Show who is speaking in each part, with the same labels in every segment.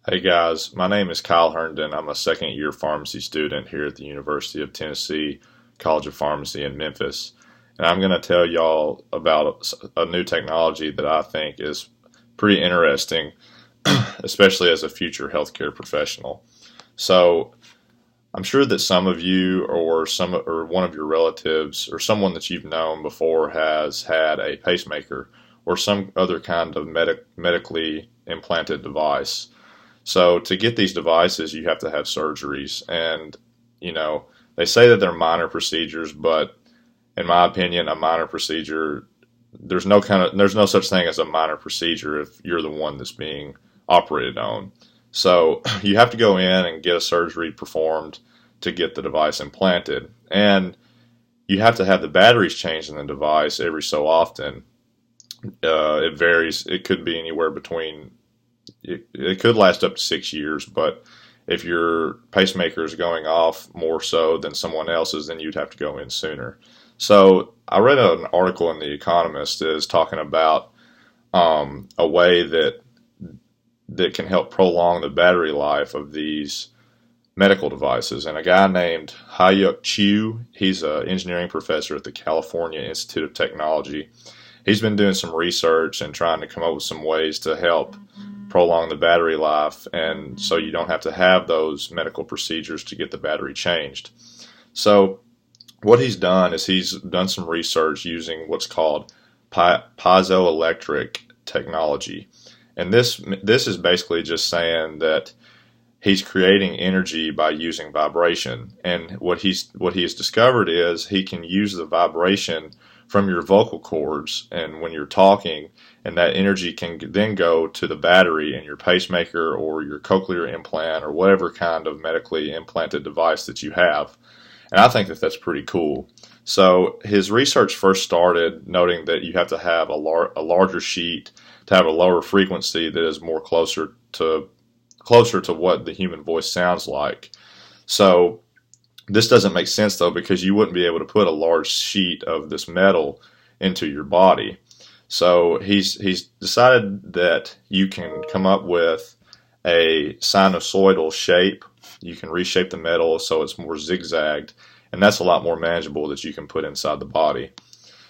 Speaker 1: Hey guys, my name is Kyle Herndon. I'm a second year pharmacy student here at the University of Tennessee College of Pharmacy in Memphis. And I'm going to tell y'all about a new technology that I think is pretty interesting, especially as a future healthcare professional. So I'm sure that some of you or one of your relatives or someone that you've known before has had a pacemaker or some other kind of medically implanted device. So to get these devices, you have to have surgeries, and you know they say that they're minor procedures, but in my opinion, a minor procedure there's no such thing as a minor procedure if you're the one that's being operated on. So you have to go in and get a surgery performed to get the device implanted, and you have to have the batteries changed in the device every so often. It varies. It could be anywhere between it could last up to 6 years, but if your pacemaker is going off more so than someone else's, then you'd have to go in sooner. So I read an article in The Economist that is talking about a way that can help prolong the battery life of these medical devices. And a guy named Hyuk Chu, he's an engineering professor at the California Institute of Technology. He's been doing some research and trying to come up with some ways to help prolong the battery life, and so you don't have to have those medical procedures to get the battery changed. So what he's done is he's done some research using what's called piezoelectric technology. And this is basically just saying that he's creating energy by using vibration. And what he has discovered is he can use the vibration from your vocal cords and when you're talking, and that energy can then go to the battery in your pacemaker or your cochlear implant or whatever kind of medically implanted device that you have. And I think that that's pretty cool. So his research first started noting that you have to have a larger sheet to have a lower frequency that is more closer to what the human voice sounds like. So this doesn't make sense though, because you wouldn't be able to put a large sheet of this metal into your body. So he's decided that you can come up with a sinusoidal shape. You can reshape the metal so it's more zigzagged, and that's a lot more manageable that you can put inside the body.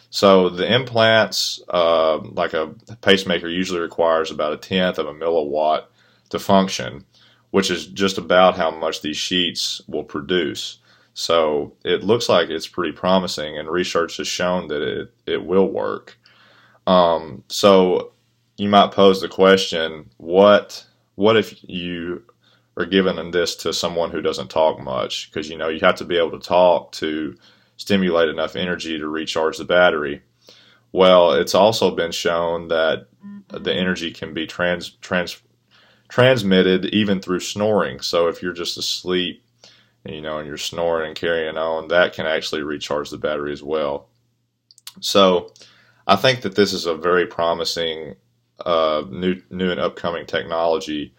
Speaker 1: So the implants, like a pacemaker, usually requires about 1/10 of a milliwatt to function, which is just about how much these sheets will produce. So it looks like it's pretty promising, and research has shown that it will work. So you might pose the question, what if you are giving this to someone who doesn't talk much? Because you have to be able to talk to stimulate enough energy to recharge the battery. Well, it's also been shown that the energy can be transmitted even through snoring. So if you're just asleep, and you're snoring and carrying on, that can actually recharge the battery as well. So I think that this is a very promising new and upcoming technology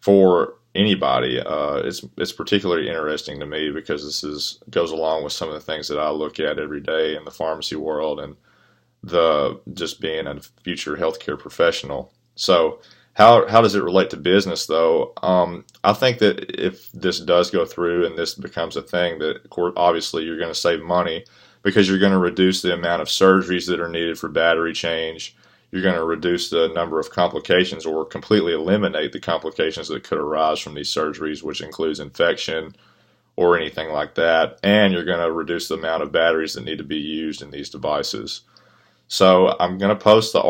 Speaker 1: for anybody. It's particularly interesting to me because goes along with some of the things that I look at every day in the pharmacy world and just being a future healthcare professional. So how does it relate to business, though? I think that if this does go through and this becomes a thing, that obviously you're going to save money because you're going to reduce the amount of surgeries that are needed for battery change. You're going to reduce the number of complications or completely eliminate the complications that could arise from these surgeries, which includes infection or anything like that. And you're going to reduce the amount of batteries that need to be used in these devices. So I'm going to post the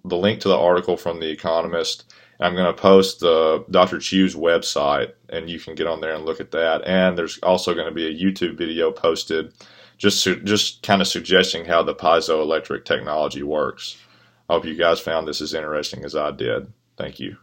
Speaker 1: link to the article from The Economist. And I'm going to post Dr. Chu's website, and you can get on there and look at that. And there's also going to be a YouTube video posted just kind of suggesting how the piezoelectric technology works. I hope you guys found this as interesting as I did. Thank you.